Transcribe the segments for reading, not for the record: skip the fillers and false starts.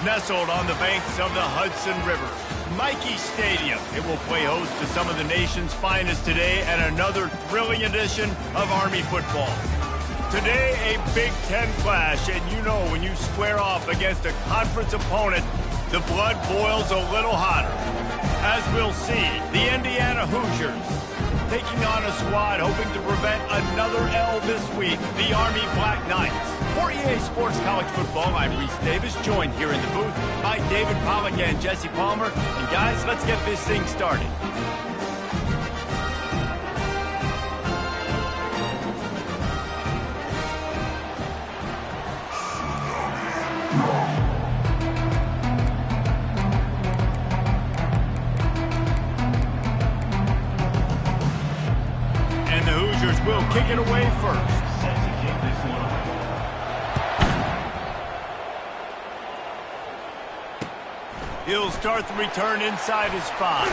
Nestled on the banks of the Hudson River, Michie Stadium. It will play host to some of the nation's finest today and another thrilling edition of Army football. Today, a Big Ten clash, and you know when you square off against a conference opponent, the blood boils a little hotter. As we'll see, the Indiana Hoosiers taking on a squad hoping to prevent another L this week, the Army Black Knights. For EA Sports College Football, I'm Reese Davis, joined here in the booth by David Pollack and Jesse Palmer. And guys, let's get this thing started. Will kick it away first. He'll start the return inside his 5.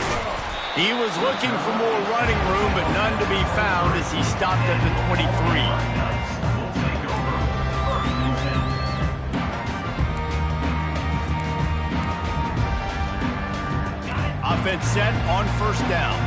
He was looking for more running room, but none to be found as he stopped at the 23. Offense set on first down.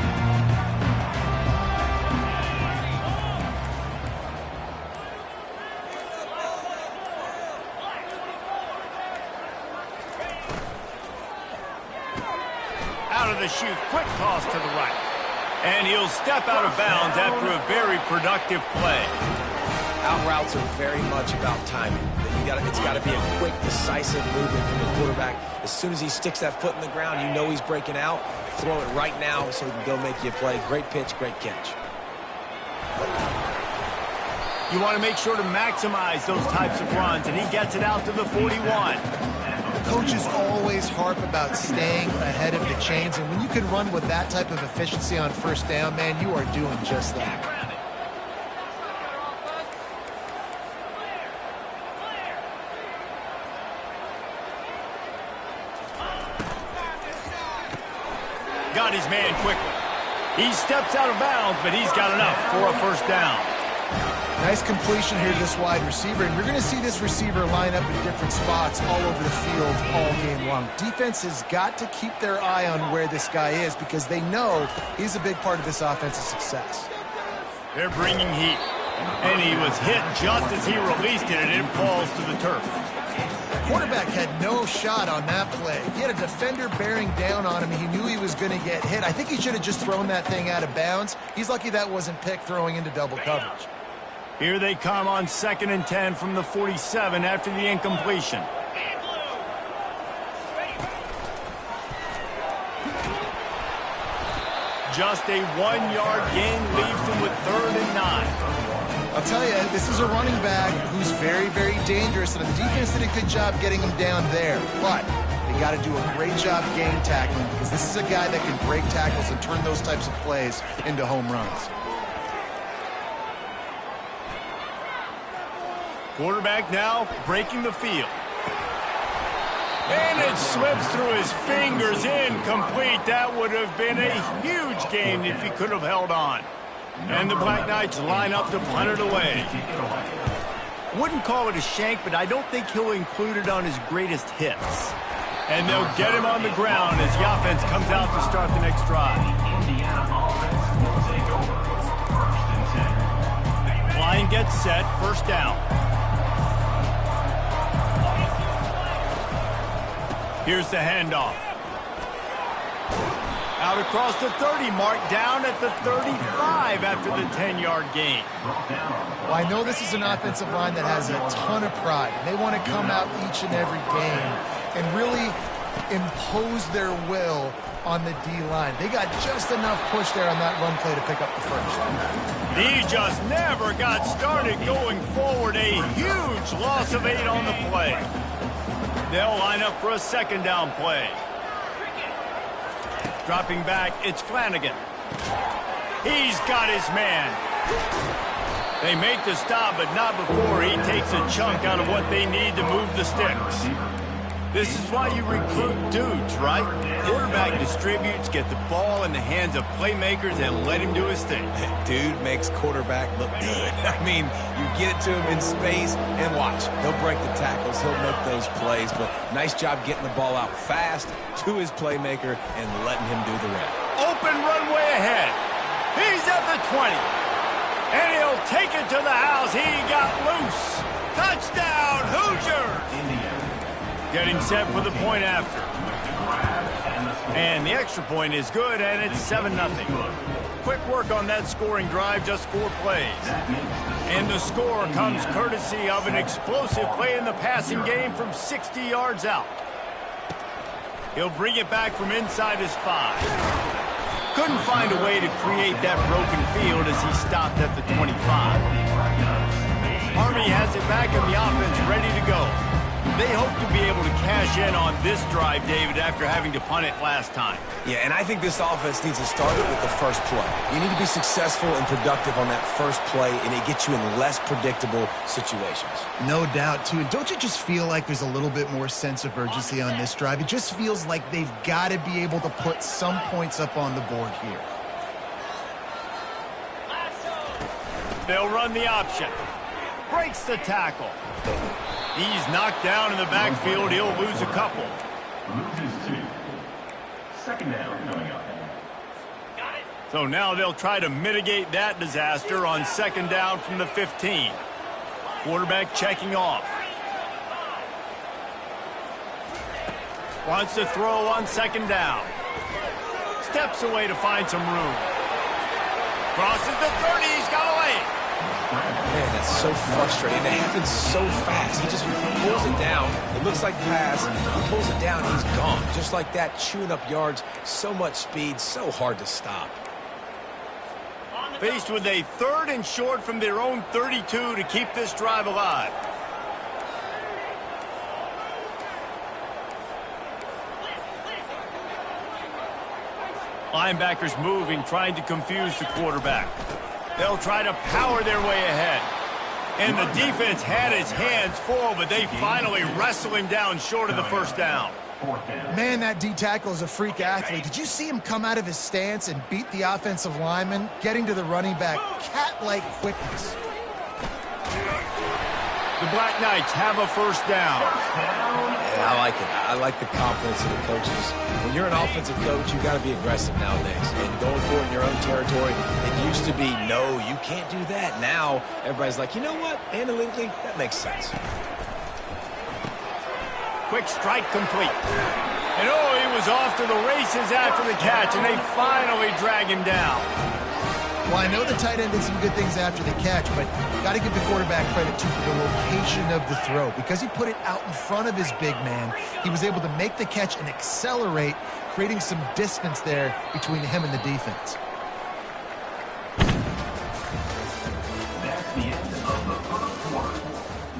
Out of the chute, quick toss to the right. And he'll step out of bounds after a very productive play. Out routes are very much about timing. It's got to be a quick, decisive movement from the quarterback. As soon as he sticks that foot in the ground, you know he's breaking out. Throw it right now so he can go make you a play. Great pitch, great catch. You want to make sure to maximize those types of runs, and he gets it out to the 41. Coaches always harp about staying ahead of the chains, and when you can run with that type of efficiency on first down, man, you are doing just that. Got his man quickly. He steps out of bounds, but he's got enough for a first down. Nice completion here to this wide receiver, and we're going to see this receiver line up in different spots all over the field all game long. Defense has got to keep their eye on where this guy is because they know he's a big part of this offense's success. They're bringing heat, and he was hit just as he released it, and it falls to the turf. The quarterback had no shot on that play. He had a defender bearing down on him. He knew he was going to get hit. I think he should have just thrown that thing out of bounds. He's lucky that wasn't picked throwing into double coverage. Here they come on 2nd and 10 from the 47 after the incompletion. Just a 1-yard gain leaves them with 3rd and 9. I'll tell you, this is a running back who's very, very dangerous, and the defense did a good job getting him down there. But they got to do a great job game tackling because this is a guy that can break tackles and turn those types of plays into home runs. Quarterback now breaking the field. And it slips through his fingers, incomplete. That would have been a huge gain if he could have held on. And the Black Knights line up to punt it away. Wouldn't call it a shank, but I don't think he'll include it on his greatest hits. And they'll get him on the ground as the offense comes out to start the next drive. Line gets set, first down. Here's the handoff. Out across the 30 mark, down at the 35 after the 10-yard gain. Well, I know this is an offensive line that has a ton of pride. They want to come out each and every game and really impose their will on the D-line. They got just enough push there on that run play to pick up the first. He just never got started going forward. A huge loss of 8 on the play. They'll line up for a 2nd down play. Dropping back, it's Flanagan. He's got his man. They make the stop, but not before he takes a chunk out of what they need to move the sticks. This is why you recruit dudes, right? Quarterback distributes, get the ball in the hands of playmakers, and let him do his thing. Dude makes quarterback look good. I mean, you get it to him in space, and watch. He'll break the tackles. He'll make those plays, but nice job getting the ball out fast to his playmaker and letting him do the rest. Open runway ahead. He's at the 20. And he'll take it to the house. He got loose. Touchdown, Hoosiers! Getting set for the point after. And the extra point is good, and it's 7-0. Quick work on that scoring drive, just 4 plays. And the score comes courtesy of an explosive play in the passing game from 60 yards out. He'll bring it back from inside his 5. Couldn't find a way to create that broken field as he stopped at the 25. Army has it back in the offense, ready to go. They hope to be able to cash in on this drive, David, after having to punt it last time. Yeah, and I think this offense needs to start it with the first play. You need to be successful and productive on that first play, and it gets you in less predictable situations. No doubt, too. And don't you just feel like there's a little bit more sense of urgency on this drive? It just feels like they've got to be able to put some points up on the board here. They'll run the option. Breaks the tackle. He's knocked down in the backfield. He'll lose a couple. Second down coming up. So now they'll try to mitigate that disaster on second down from the 15. Quarterback checking off. Wants to throw on second down. Steps away to find some room. Crosses the 30. He's got away. Man, that's so frustrating. It happens so fast. He just pulls it down. It looks like pass. He pulls it down. He's gone. Just like that, chewing up yards. So much speed. So hard to stop. Faced with a 3rd and short from their own 32 to keep this drive alive. Linebackers moving, trying to confuse the quarterback. They'll try to power their way ahead. And the defense had his hands full, but they finally wrestle him down short of the first down. Man, that D-tackle is a freak athlete. Did you see him come out of his stance and beat the offensive lineman, getting to the running back? Cat-like quickness. The Black Knights have a first down. Yeah, I like it. I like the confidence of the coaches. When you're an offensive coach, you got to be aggressive nowadays. And going for it in your own territory, it used to be, no, you can't do that. Now, everybody's like, you know what? Analytically, that makes sense. Quick strike complete. And oh, he was off to the races after the catch, and they finally drag him down. Well, I know the tight end did some good things after the catch, but got to give the quarterback credit, too, for the location of the throw. Because he put it out in front of his big man, he was able to make the catch and accelerate, creating some distance there between him and the defense. That's the end of the first quarter.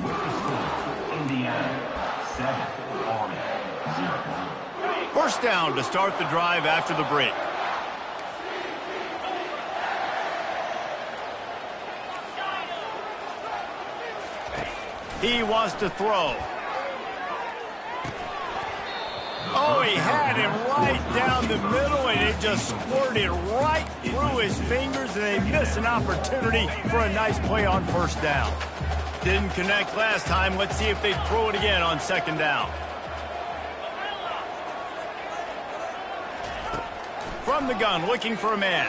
With the score, Indiana 7, Army 0. First down to start the drive after the break. He wants to throw. Oh, he had him right down the middle, and it just squirted right through his fingers, and they miss an opportunity for a nice play on first down. Didn't connect last time. Let's see if they throw it again on second down. From the gun, looking for a man.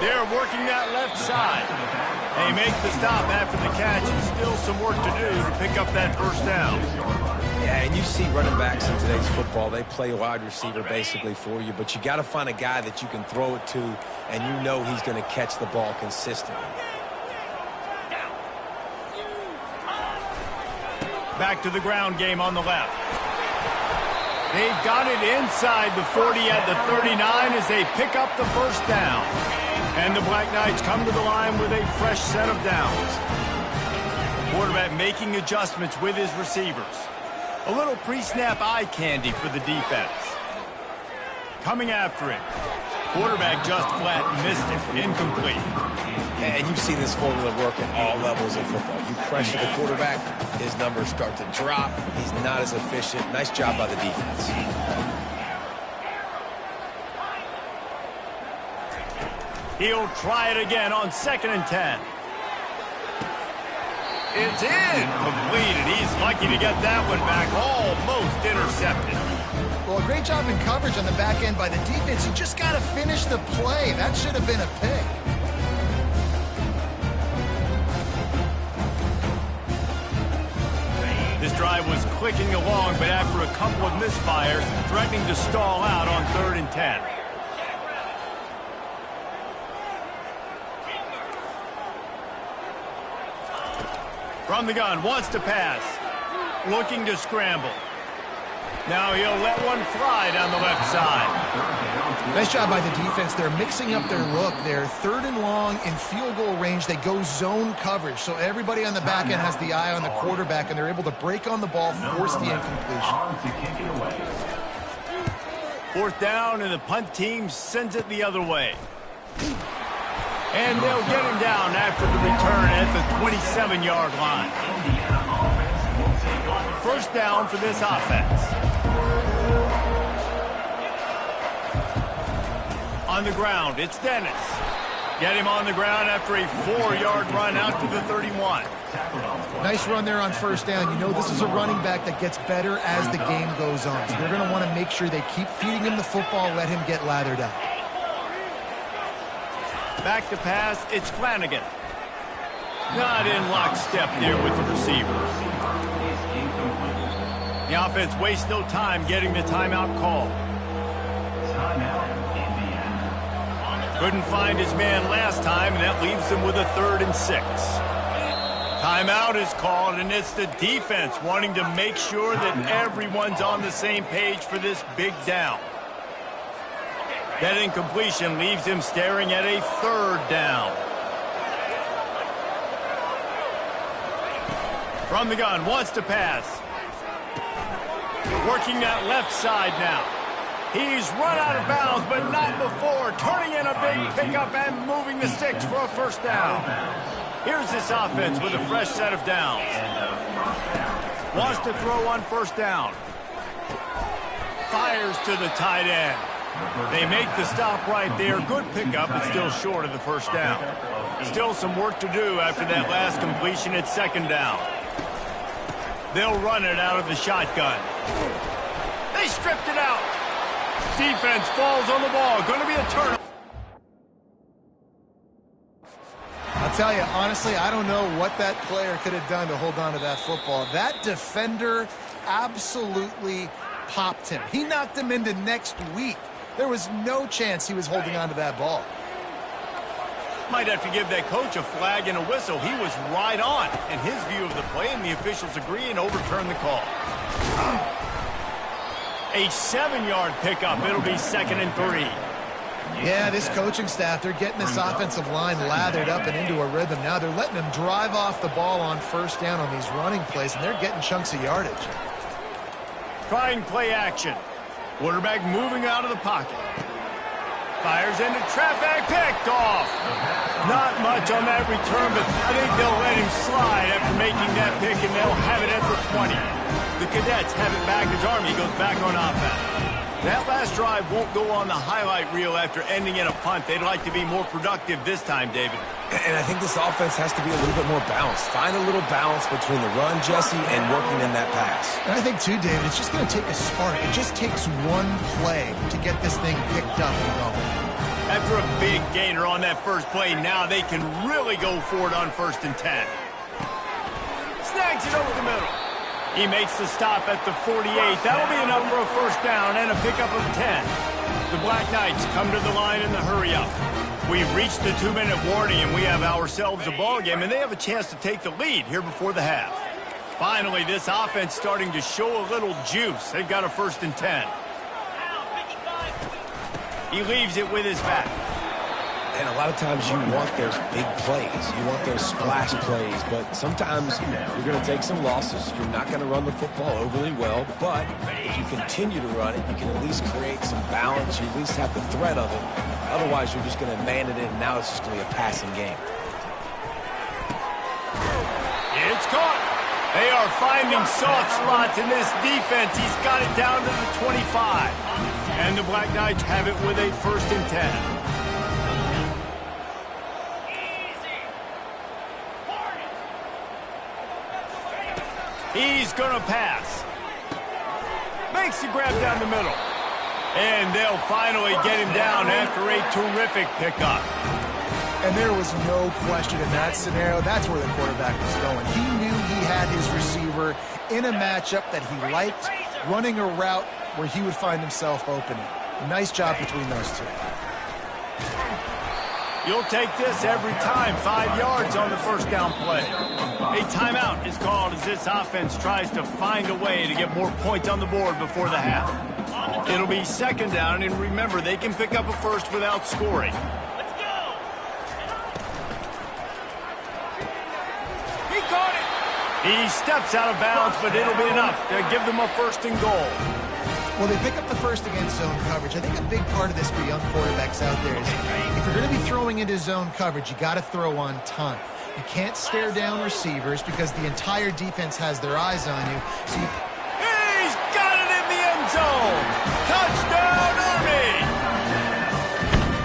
They're working that left side. They make the stop after the catch, and still some work to do to pick up that first down. Yeah, and you see running backs in today's football, they play wide receiver basically for you, but you got to find a guy that you can throw it to, and you know he's going to catch the ball consistently. Back to the ground game on the left. They've got it inside the 40 at the 39 as they pick up the first down. And the Black Knights come to the line with a fresh set of downs. Quarterback making adjustments with his receivers. A little pre-snap eye candy for the defense. Coming after him. Quarterback just flat missed it. Incomplete. And you've seen this formula work at all levels of football. You pressure the quarterback, his numbers start to drop. He's not as efficient. Nice job by the defense. He'll try it again on 2nd and 10. It's incomplete, and he's lucky to get that one back. Almost intercepted. Well, a great job in coverage on the back end by the defense. You just got to finish the play. That should have been a pick. This drive was clicking along, but after a couple of misfires, threatening to stall out on 3rd and 10. From the gun, wants to pass. Looking to scramble. Now he'll let one fly down the left side. Nice job by the defense. They're mixing up their look. They're 3rd and long in field goal range. They go zone coverage. So everybody on the back end has the eye on the quarterback, and they're able to break on the ball, force the incompletion. 4th down, and the punt team sends it the other way. And they'll get him down after the return at the 27-yard line. 1st down for this offense. On the ground, it's Dennis. Get him on the ground after a 4-yard run out to the 31. Nice run there on 1st down. You know this is a running back that gets better as the game goes on. So they're going to want to make sure they keep feeding him the football, let him get lathered up. Back to pass, it's Flanagan. Not in lockstep there with the receiver. The offense wastes no time getting the timeout call. Couldn't find his man last time, and that leaves him with a 3rd and 6. Timeout is called, and it's the defense wanting to make sure that everyone's on the same page for this big down. That incompletion leaves him staring at a 3rd down. From the gun, wants to pass. Working that left side now. He's run out of bounds, but not before. Turning in a big pickup and moving the sticks for a 1st down. Here's this offense with a fresh set of downs. Wants to throw on 1st down. Fires to the tight end. They make the stop right there. Good pickup, but still short of the 1st down. Still some work to do after that last completion at 2nd down. They'll run it out of the shotgun. They stripped it out. Defense falls on the ball. Going to be a turnover. I'll tell you, honestly, I don't know what that player could have done to hold on to that football. That defender absolutely popped him. He knocked him into next week. There was no chance he was holding on to that ball. Might have to give that coach a flag and a whistle. He was right on in his view of the play, and the officials agree and overturn the call. A 7-yard pickup. It'll be 2nd and 3. Yeah, this coaching staff, they're getting this offensive line lathered up and into a rhythm. Now they're letting them drive off the ball on 1st down on these running plays, and they're getting chunks of yardage. Trying play action. Quarterback moving out of the pocket. Fires into traffic, picked off. Not much on that return, but I think they'll let him slide after making that pick, and they'll have it at the 20. The Cadets have it back as Army goes back on offense. That last drive won't go on the highlight reel after ending in a punt. They'd like to be more productive this time, David. And I think this offense has to be a little bit more balanced. Find a little balance between the run, Jesse, and working in that pass. And I think, too, David, it's just going to take a spark. It just takes one play to get this thing picked up and going. After a big gainer on that first play, now they can really go for it on 1st and 10. Snags it over the middle. He makes the stop at the 48. That'll be enough for a 1st down and a pickup of 10. The Black Knights come to the line in the hurry-up. We've reached the 2-minute warning, and we have ourselves a ball game, and they have a chance to take the lead here before the half. Finally, this offense starting to show a little juice. They've got a 1st and 10. He leaves it with his back. And a lot of times you want those big plays. You want those splash plays. But sometimes you're going to take some losses. You're not going to run the football overly well. But if you continue to run it, you can at least create some balance. You at least have the threat of it. Otherwise, you're just going to man it in. Now it's just going to be a passing game. They are finding soft spots in this defense. He's got it down to the 25. And the Black Knights have it with a 1st and 10. He's going to pass. Makes the grab down the middle. And they'll finally get him down after a terrific pickup. And there was no question in that scenario. That's where the quarterback was going. He knew he had his receiver in a matchup that he liked, running a route where he would find himself opening. Nice job between those two. You'll take this every time. 5 yards on the 1st down play. A timeout is called as this offense tries to find a way to get more points on the board before the half. It'll be 2nd down, and remember, they can pick up a 1st without scoring. Let's go! He caught it! He steps out of bounds, but it'll be enough to give them a 1st and goal. Well, they pick up the 1st against zone coverage. I think a big part of this for young quarterbacks out there is if you're going to be throwing into zone coverage, you got to throw on time. You can't stare down receivers because the entire defense has their eyes on you. So He's got it in the end zone! Touchdown, Army!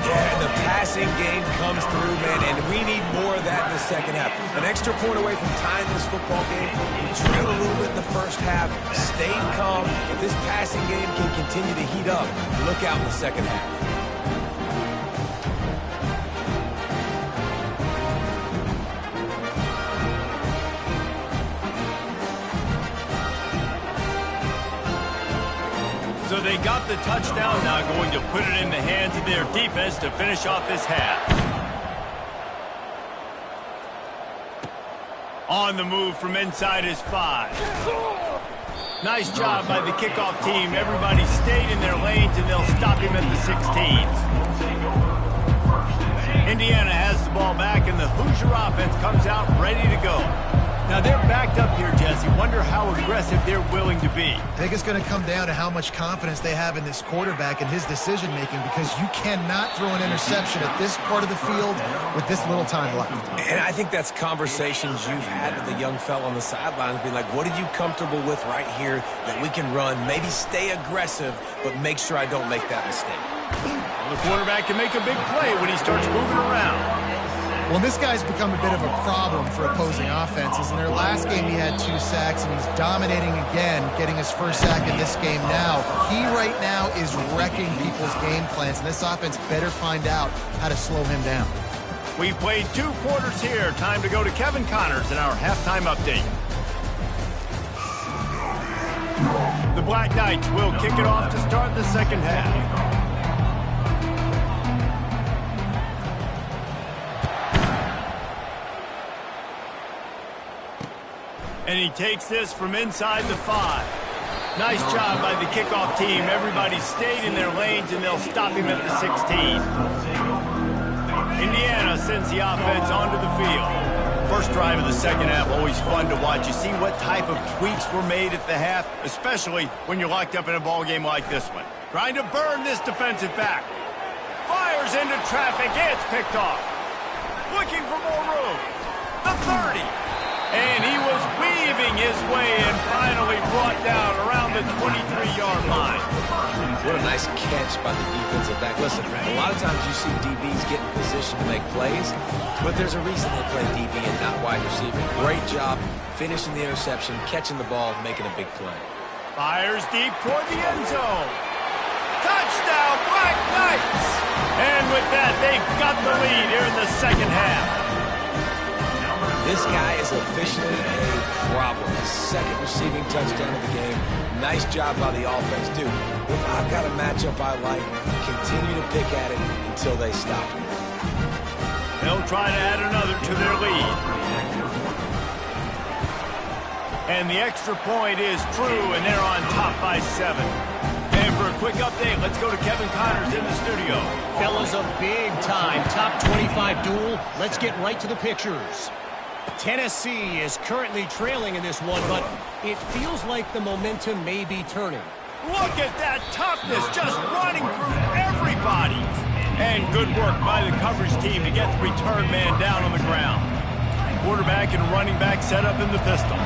Yeah, and the passing game comes through, man, and we need more of that in the 2nd half. An extra point away from tying this football game. We trailed a little bit in the 1st half, stayed calm. If this passing game can continue to heat up, look out in the 2nd half. So they got the touchdown, now going to put it in the hands of their defense to finish off this half. On the move from inside his 5. Nice job by the kickoff team. Everybody stayed in their lanes, and they'll stop him at the 16. Indiana has the ball back, and the Hoosier offense comes out ready to go. Now they're backed up here, Jesse. Wonder how aggressive they're willing to be. I think it's going to come down to how much confidence they have in this quarterback and his decision-making, because you cannot throw an interception at this part of the field with this little time left. And I think that's conversations you've had with the young fella on the sidelines, being like, what are you comfortable with right here that we can run? Maybe stay aggressive, but make sure I don't make that mistake. The quarterback can make a big play when he starts moving around. Well, this guy's become a bit of a problem for opposing offenses. In their last game, he had 2 sacks, and he's dominating again, getting his 1st sack in this game now. He right now is wrecking people's game plans, and this offense better find out how to slow him down. We've played 2 quarters here. Time to go to Kevin Connors in our halftime update. The Black Knights will kick it off to start the 2nd half. And he takes this from inside the 5. Nice job by the kickoff team. Everybody stayed in their lanes, and they'll stop him at the 16. Indiana sends the offense onto the field. First drive of the 2nd half, always fun to watch. You see what type of tweaks were made at the half, especially when you're locked up in a ball game like this one. Trying to burn this defensive back. Fires into traffic. It's picked off. Looking for more room. The 30. And he was weaving his way and finally brought down around the 23-yard line. What a nice catch by the defensive back. Listen, a lot of times you see DBs get in position to make plays, but there's a reason they play DB and not wide receiver. Great job finishing the interception, catching the ball, making a big play. Fires deep toward the end zone. Touchdown, Black Knights! And with that, they've got the lead here in the 2nd half. This guy is officially a problem. His 2nd receiving touchdown of the game. Nice job by the offense. Dude, if I've got a matchup I like, continue to pick at it until they stop him. They'll try to add another to their lead. And the extra point is true, and they're on top by 7. And for a quick update, let's go to Kevin Connors in the studio. Fellas, a big-time top 25 duel. Let's get right to the pictures. Tennessee is currently trailing in this one, but it feels like the momentum may be turning. Look at that toughness, just running through everybody. And good work by the coverage team to get the return man down on the ground. Quarterback and running back set up in the pistol.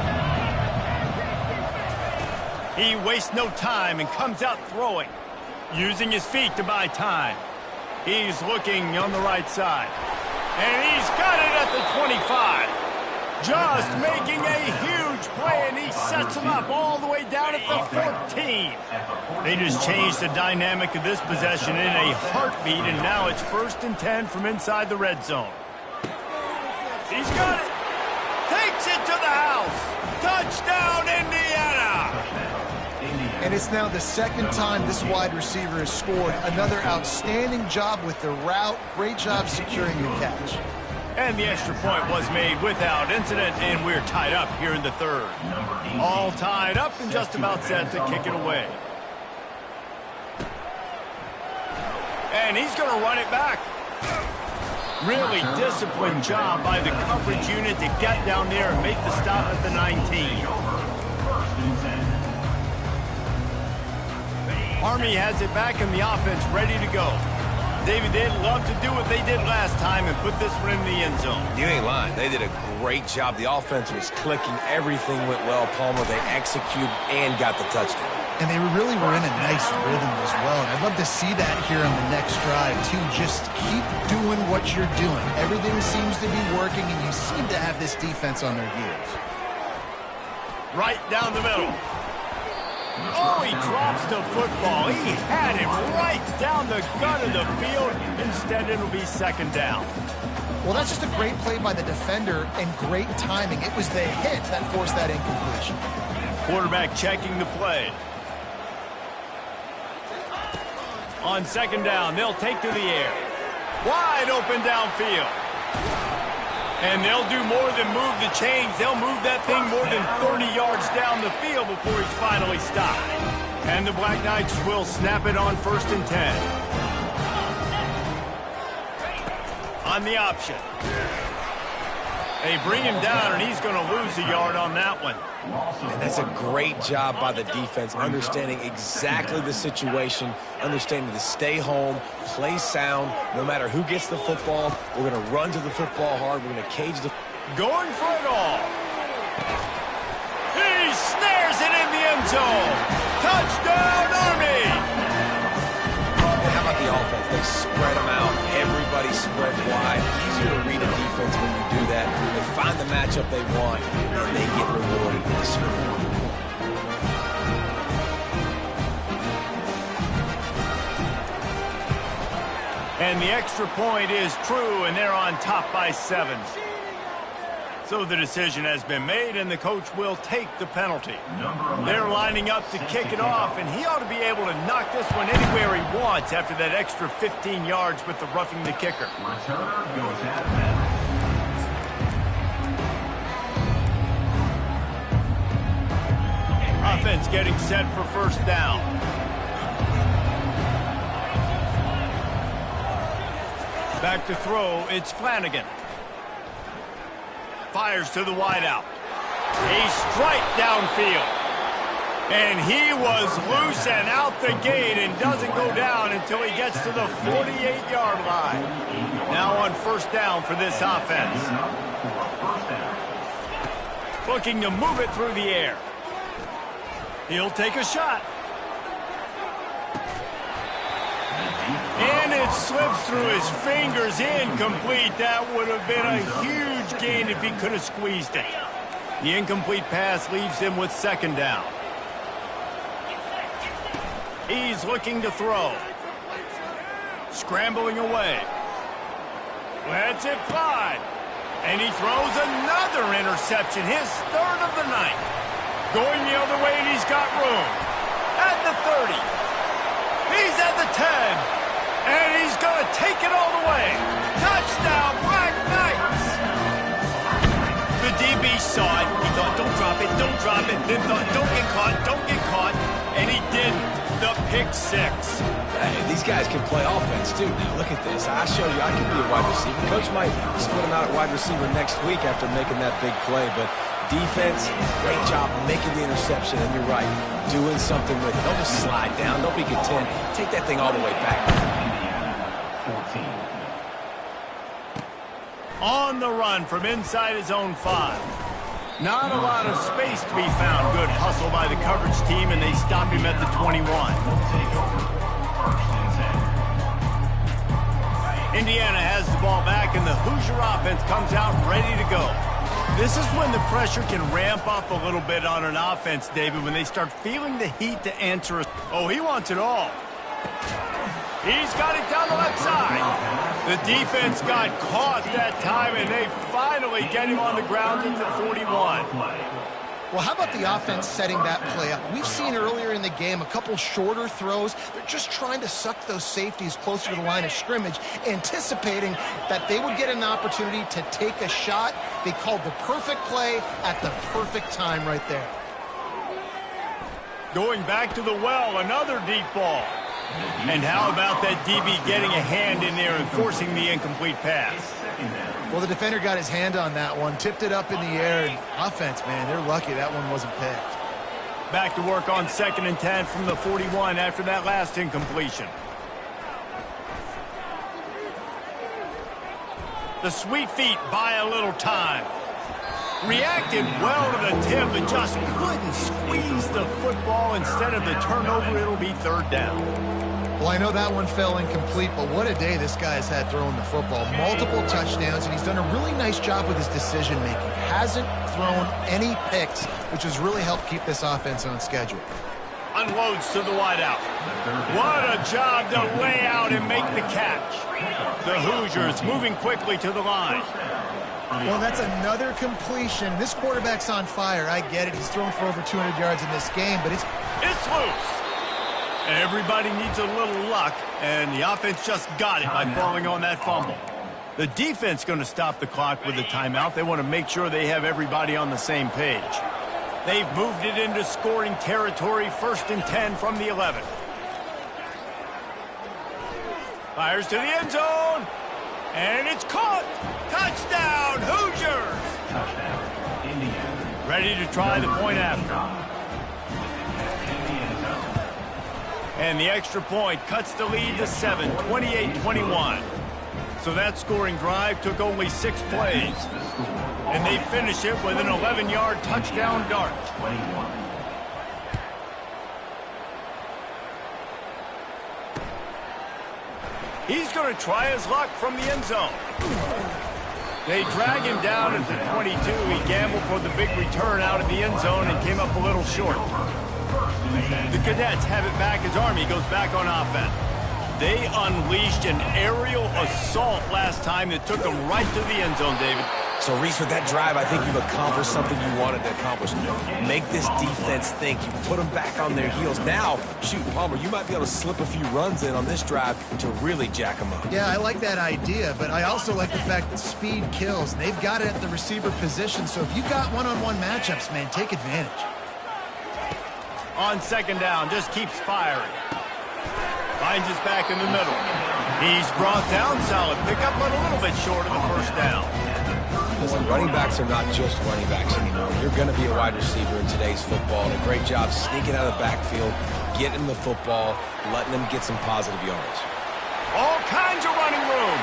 He wastes no time and comes out throwing, using his feet to buy time. He's looking on the right side. And he's got it at the 25. Just making a huge play, and he sets him up all the way down at the 14. They just changed the dynamic of this possession in a heartbeat, and now it's 1st and 10 from inside the red zone. He's got it. Takes it to the house. Touchdown, Indiana. And it's now the 2nd time this wide receiver has scored. Another outstanding job with the route. Great job securing the catch. And the extra point was made without incident, and we're tied up here in the 3rd. All tied up and just about set to kick it away. And he's going to run it back. Really disciplined job by the coverage unit to get down there and make the stop at the 19. Army has it back in the offense, ready to go. David, they'd love to do what they did last time and put this one in the end zone. You ain't lying. They did a great job. The offense was clicking. Everything went well, Palmer. They executed and got the touchdown. And they really were in a nice rhythm as well. And I'd love to see that here on the next drive, too. Just keep doing what you're doing. Everything seems to be working, and you seem to have this defense on their heels. Right down the middle. Oh, he drops the football. He had it right down the gut of the field. Instead, it'll be 2nd down. Well, that's just a great play by the defender and great timing. It was the hit that forced that incompletion. Quarterback checking the play. On 2nd down, they'll take to the air. Wide open downfield. And they'll do more than move the chains. They'll move that thing more than 30 yards down the field before he's finally stopped. And the Black Knights will snap it on 1st and 10. On the option. They bring him down, and he's going to lose a yard on that one. And that's a great job by the defense, understanding exactly the situation, understanding to stay home, play sound. No matter who gets the football, we're going to run to the football hard. We're going to cage the... Going for it all. He snares it in the end zone. Touchdown, Army! And how about the offense? They spread them out. Everybody spread wide. Easier to read a defense when you do that. They find the matchup they want, and they get rewarded with the score. And the extra point is true, and they're on top by 7. So the decision has been made, and the coach will take the penalty. They're lining up to kick it off, and he ought to be able to knock this one anywhere he wants after that extra 15 yards with the roughing the kicker. Returner goes at Madden. Offense getting set for 1st down. Back to throw, it's Flanagan. Fires to the wideout. A strike downfield. And he was loose and out the gate and doesn't go down until he gets to the 48-yard line. Now on 1st down for this offense. Looking to move it through the air. He'll take a shot. And it slips through his fingers, incomplete. That would have been a huge gain if he could have squeezed it. The incomplete pass leaves him with 2nd down. He's looking to throw. Scrambling away. Lets it fly. And he throws another interception, his 3rd of the night. Going the other way, and he's got room. At the 30. He's at the 10. And he's going to take it all the way. Touchdown, Black Knights! The DB saw it. He thought, don't drop it, don't drop it. Then thought, don't get caught, don't get caught. And he didn't. The pick 6. Hey, these guys can play offense, too. Now, look at this. I showed you I can be a wide receiver. Coach might split him out at wide receiver next week after making that big play. But defense, great job making the interception. And you're right, doing something with it. Don't just slide down. Don't be content. Take that thing all the way back. 14. On the run from inside his own 5. Not a lot of space to be found. Good hustle by the coverage team, and they stop him at the 21. Indiana has the ball back, and the Hoosier offense comes out ready to go. This is when the pressure can ramp up a little bit on an offense, David, when they start feeling the heat to answer. Oh, he wants it all. He's got it down the left side. The defense got caught that time, and they finally get him on the ground at the 41. Well, how about the offense setting that play up? We've seen earlier in the game a couple shorter throws. They're just trying to suck those safeties closer to the line of scrimmage, anticipating that they would get an opportunity to take a shot. They called the perfect play at the perfect time right there. Going back to the well, another deep ball. And how about that DB getting a hand in there and forcing the incomplete pass? Well, the defender got his hand on that one, tipped it up in the air, and offense, man, they're lucky that one wasn't picked. Back to work on 2nd and 10 from the 41 after that last incompletion. The sweet feet buy a little time. Reacted well to the tip, but just couldn't squeeze the football. Instead of the turnover, it'll be 3rd down. Well, I know that one fell incomplete, but what a day this guy has had throwing the football. Multiple touchdowns, and he's done a really nice job with his decision-making. Hasn't thrown any picks, which has really helped keep this offense on schedule. Unloads to the wideout. What a job to lay out and make the catch. The Hoosiers moving quickly to the line. Well, that's another completion. This quarterback's on fire. I get it. He's thrown for over 200 yards in this game, but it's loose. Everybody needs a little luck, and the offense just got it by falling on that fumble. The defense going to stop the clock with a timeout. They want to make sure they have everybody on the same page. They've moved it into scoring territory, 1st and 10 from the 11. Fires to the end zone, and it's caught. Touchdown, Hoosiers! Touchdown, Indiana. Ready to try the point after. And the extra point cuts the lead to 7, 28-21. So that scoring drive took only 6 plays. And they finish it with an 11-yard touchdown dart. He's going to try his luck from the end zone. They drag him down at the 22. He gambled for the big return out of the end zone and came up a little short. The Cadets have it back as Army goes back on offense. They unleashed an aerial assault last time that took them right to the end zone, David. So, Reese, with that drive, I think you've accomplished something you wanted to accomplish. Make this defense think. You put them back on their heels. Now, shoot, Palmer, you might be able to slip a few runs in on this drive to really jack them up. Yeah, I like that idea, but I also like the fact that speed kills. They've got it at the receiver position, so if you've got one-on-one matchups, man, take advantage. On 2nd down, just keeps firing. Finds his back in the middle. He's brought down solid pickup, but a little bit short of the 1st down. Listen, running backs are not just running backs anymore. You're going to be a wide receiver in today's football, and a great job sneaking out of the backfield, getting the football, letting them get some positive yards. All kinds of running room.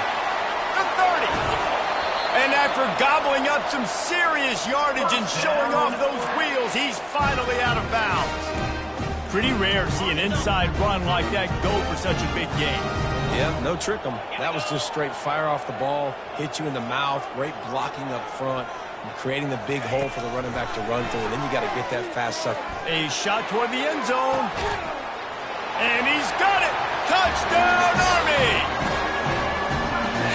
The 30. And after gobbling up some serious yardage and showing off those wheels, he's finally out of bounds. Pretty rare to see an inside run like that go for such a big game. Yeah, no trick 'em. That was just straight fire off the ball, hit you in the mouth, great blocking up front, creating the big hole for the running back to run through, and then you got to get that fast sucker. A shot toward the end zone. And he's got it. Touchdown, Army!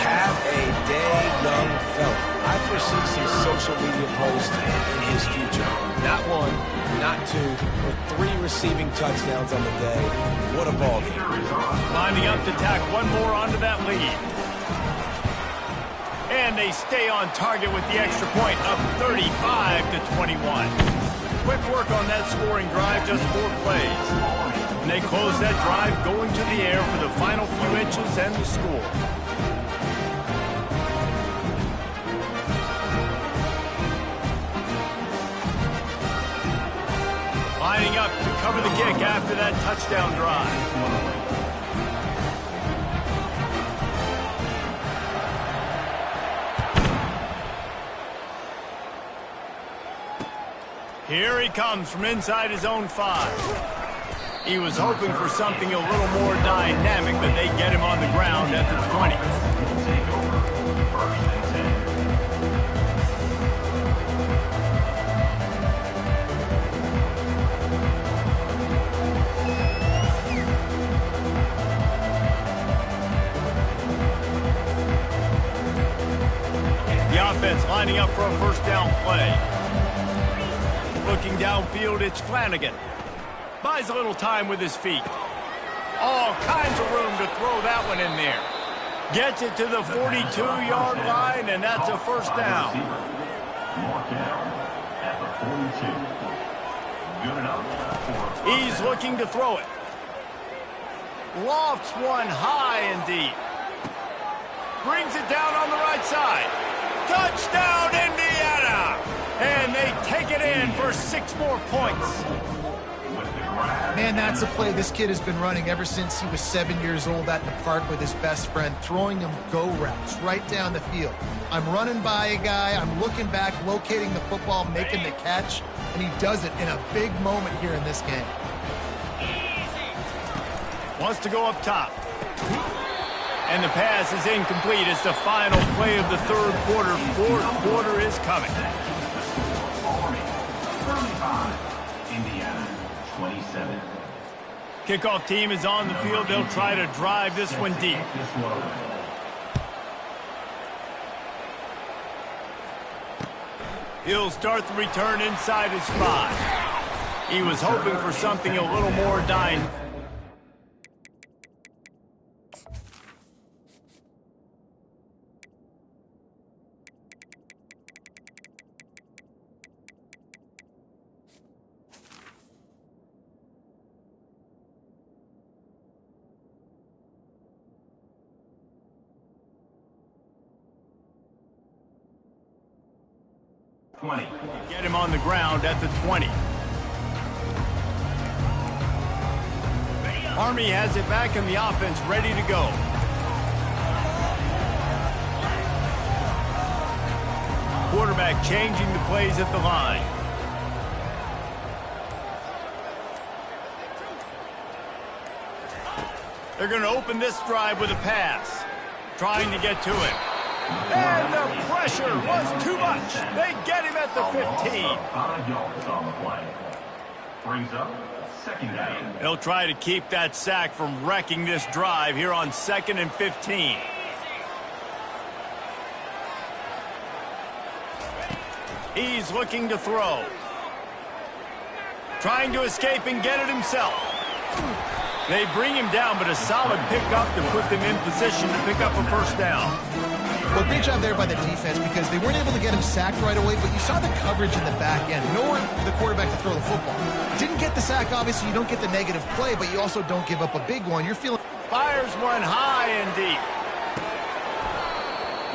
Have a day, young fella. I foresee some social media posts in his future. Not 1, not 2, but 3 receiving touchdowns on the day. What a ball game. Lining up to tack one more onto that lead. And they stay on target with the extra point, up 35-21. Quick work on that scoring drive, just 4 plays. And they close that drive going to the air for the final few inches and the score. Lining up to cover the kick after that touchdown drive. Here he comes from inside his own 5. He was hoping for something a little more dynamic, but they get him on the ground at the 20. Take over. First and 10. The offense lining up for a first down play. Looking downfield, it's Flanagan. Buys a little time with his feet. All kinds of room to throw that one in there. Gets it to the 42-yard line, and that's a first down. Mark down at the 42. Good enough for... He's looking to throw it. Lofts one high and deep. Brings it down on the right side. Touchdown, Indiana! And they take it in for 6 more points. Man, that's a play this kid has been running ever since he was 7 years old at the park with his best friend, throwing him go routes right down the field. I'm running by a guy, I'm looking back, locating the football, making the catch, and he does it in a big moment here in this game. Wants to go up top. And the pass is incomplete. It's the final play of the third quarter. Fourth quarter is coming. 35, Indiana, 27. Kickoff team is on the field. They'll try to drive this one deep. He'll start the return inside his 5. He was hoping for something a little more dynamic. Get him on the ground at the 20. Army has it back in the offense, ready to go. Quarterback changing the plays at the line. They're going to open this drive with a pass. Trying to get to it. And the pressure was too much. They get him at the 15. 5 yards on the play. Brings up second down. They'll try to keep that sack from wrecking this drive here on 2nd and 15. He's looking to throw. Trying to escape and get it himself. They bring him down, but a solid pickup to put them in position to pick up a first down. Well, great job there by the defense because they weren't able to get him sacked right away, but you saw the coverage in the back end. Nowhere for the quarterback to throw the football. Didn't get the sack, obviously. You don't get the negative play, but you also don't give up a big one. You're feeling... Fires one high and deep.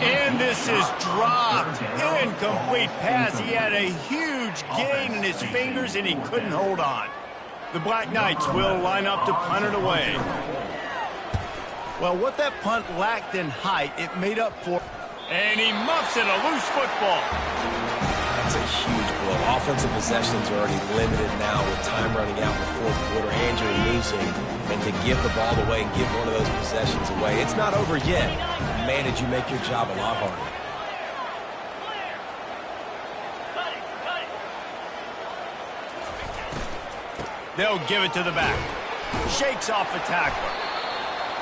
And this is dropped. Incomplete pass. He had a huge gain in his fingers, and he couldn't hold on. The Black Knights will line up to punt it away. Well, what that punt lacked in height, it made up for. And he muffs it, a loose football. That's a huge blow. Offensive possessions are already limited now with time running out in the fourth quarter and you're losing. And to give the ball away and give one of those possessions away, it's not over yet. Man, did you make your job a lot harder. They'll give it to the back. Shakes off the tackler.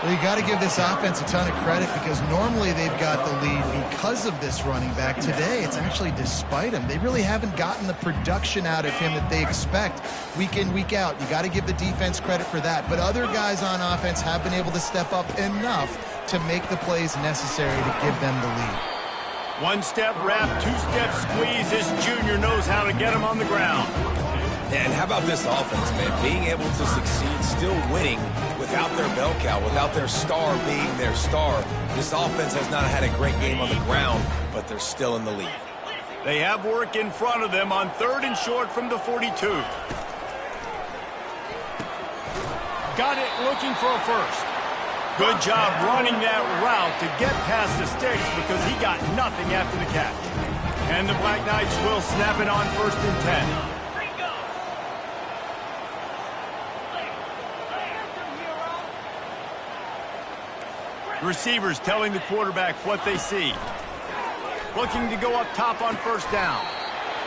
Well, you got to give this offense a ton of credit because normally they've got the lead because of this running back. Today, it's actually despite him. They really haven't gotten the production out of him that they expect week in, week out. You got to give the defense credit for that. But other guys on offense have been able to step up enough to make the plays necessary to give them the lead. One-step wrap, two-step squeeze. This junior knows how to get him on the ground. And how about this offense, man? Being able to succeed, still winning without their bell cow, without their star being their star. This offense has not had a great game on the ground, but they're still in the lead. They have work in front of them on 3rd and short from the 42. Got it looking for a first. Good job running that route to get past the sticks because he got nothing after the catch. And the Black Knights will snap it on 1st and 10. Receivers telling the quarterback what they see. Looking to go up top on first down.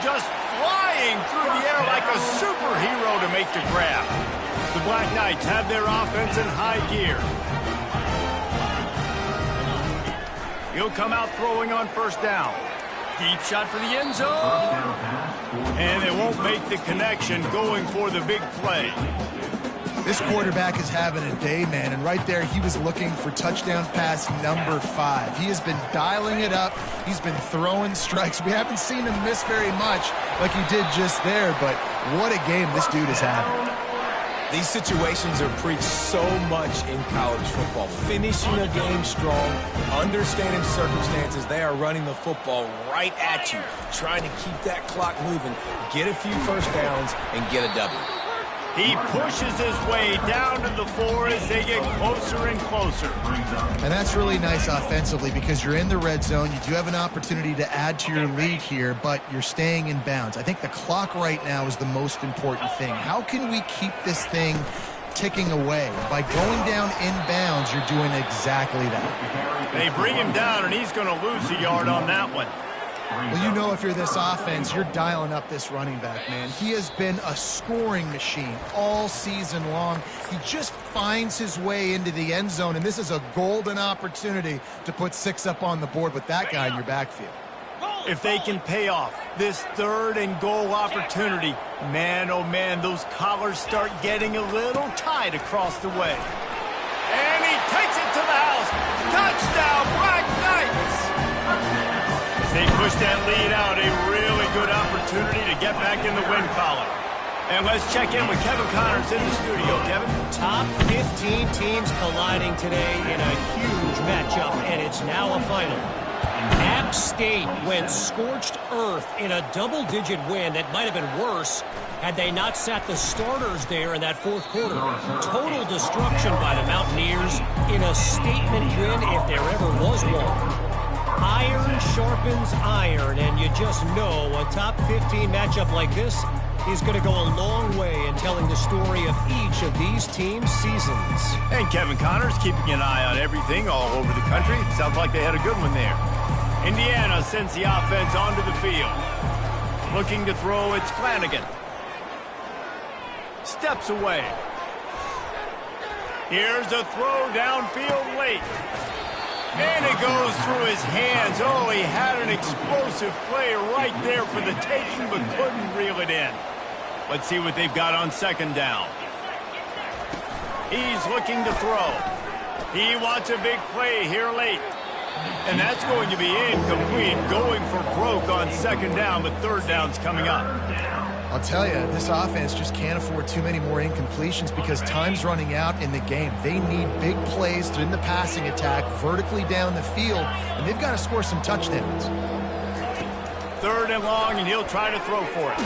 Just flying through the air like a superhero to make the grab. The Black Knights have their offense in high gear. He'll come out throwing on first down. Deep shot for the end zone. And they won't make the connection going for the big play. This quarterback is having a day, man, and right there he was looking for touchdown pass number 5. He has been dialing it up. He's been throwing strikes. We haven't seen him miss very much like he did just there, but what a game this dude is having. These situations are preached so much in college football. Finishing a game strong, understanding circumstances. They are running the football right at you, trying to keep that clock moving, get a few first downs, and get a W. He pushes his way down to the floor as they get closer and closer. And that's really nice offensively because you're in the red zone. You do have an opportunity to add to your lead here, but you're staying in bounds. I think the clock right now is the most important thing. How can we keep this thing ticking away? By going down in bounds, you're doing exactly that. They bring him down, and he's going to lose a yard on that one. Well, you know if you're this offense, you're dialing up this running back, man. He has been a scoring machine all season long. He just finds his way into the end zone, and this is a golden opportunity to put 6 up on the board with that guy in your backfield. If they can pay off this 3rd and goal opportunity, man, oh man, those collars start getting a little tight across the way. And he takes it to the house. Touchdown, Black Knights! They push that lead out, a really good opportunity to get back in the win column. And let's check in with Kevin Connors in the studio. Kevin? Top 15 teams colliding today in a huge matchup, and it's now a final. App State went scorched earth in a double-digit win that might have been worse had they not sat the starters there in that 4th quarter. Total destruction by the Mountaineers in a statement win if there ever was one. Iron sharpens iron, and you just know a top 15 matchup like this is going to go a long way in telling the story of each of these teams' seasons. And Kevin Connors keeping an eye on everything all over the country. Sounds like they had a good one there. Indiana sends the offense onto the field. Looking to throw, it's Flanagan. Steps away. Here's a throw downfield late. And it goes through his hands. Oh, he had an explosive play right there for the taking, but couldn't reel it in. Let's see what they've got on 2nd down. He's looking to throw. He wants a big play here late. And that's going to be incomplete, going for broke on 2nd down, but 3rd down's coming up. I'll tell you, this offense just can't afford too many more incompletions because time's running out in the game. They need big plays in the passing attack, vertically down the field, and they've got to score some touchdowns. 3rd and long, and he'll try to throw for it.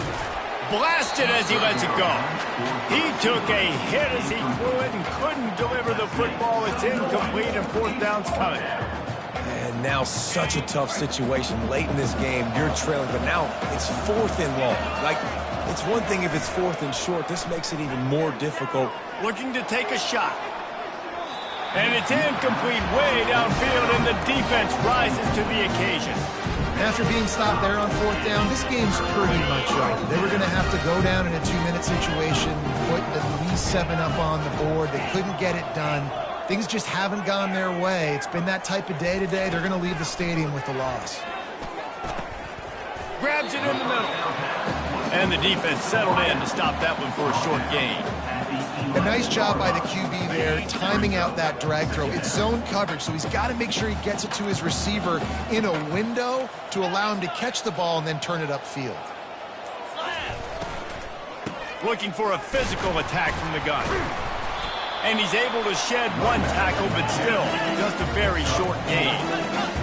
Blasted as he lets it go. He took a hit as he threw it and couldn't deliver the football. It's incomplete, and 4th down's coming. And now such a tough situation late in this game. You're trailing, but now it's 4th and long. Like, it's one thing if it's 4th and short. This makes it even more difficult. Looking to take a shot. And it's incomplete way downfield, and the defense rises to the occasion. After being stopped there on 4th down, this game's pretty much over. They were going to have to go down in a 2-minute situation, put at least 7 up on the board. They couldn't get it done. Things just haven't gone their way. It's been that type of day today. They're going to leave the stadium with the loss. Grabs it in the middle. And the defense settled in to stop that one for a short gain. A nice job by the QB there, timing out that drag throw. It's zone coverage, so he's got to make sure he gets it to his receiver in a window to allow him to catch the ball and then turn it upfield. Looking for a physical attack from the gun. And he's able to shed 1 tackle, but still just a very short gain.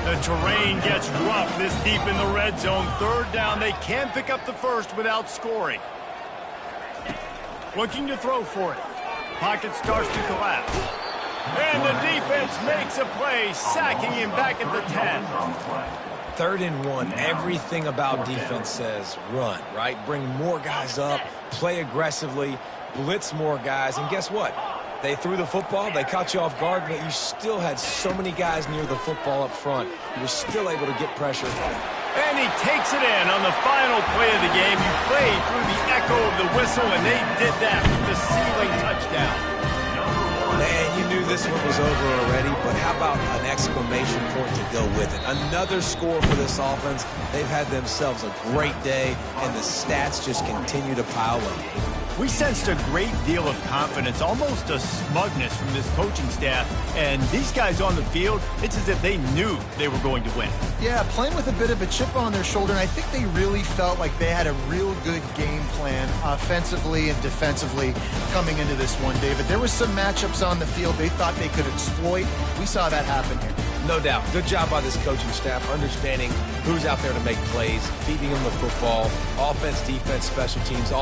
The terrain gets rough this deep in the red zone. 3rd down, they can pick up the 1st without scoring. Looking to throw for it. Pocket starts to collapse. And the defense makes a play, sacking him back at the 10. 3rd and 1, everything about defense says run, right? Bring more guys up, play aggressively, blitz more guys, and guess what? They threw the football, they caught you off guard, but you still had so many guys near the football up front. You were still able to get pressure. And he takes it in on the final play of the game. You played through the echo of the whistle, and they did that with the ceiling touchdown. Man, you knew this one was over already, but how about an exclamation point to go with it? Another score for this offense. They've had themselves a great day, and the stats just continue to pile up. We sensed a great deal of confidence, almost a smugness from this coaching staff. And these guys on the field, it's as if they knew they were going to win. Yeah, playing with a bit of a chip on their shoulder, and I think they really felt like they had a real good game plan offensively and defensively coming into this one, David. There were some matchups on the field they thought they could exploit. We saw that happen here. No doubt. Good job by this coaching staff, understanding who's out there to make plays, feeding them the football, offense, defense, special teams,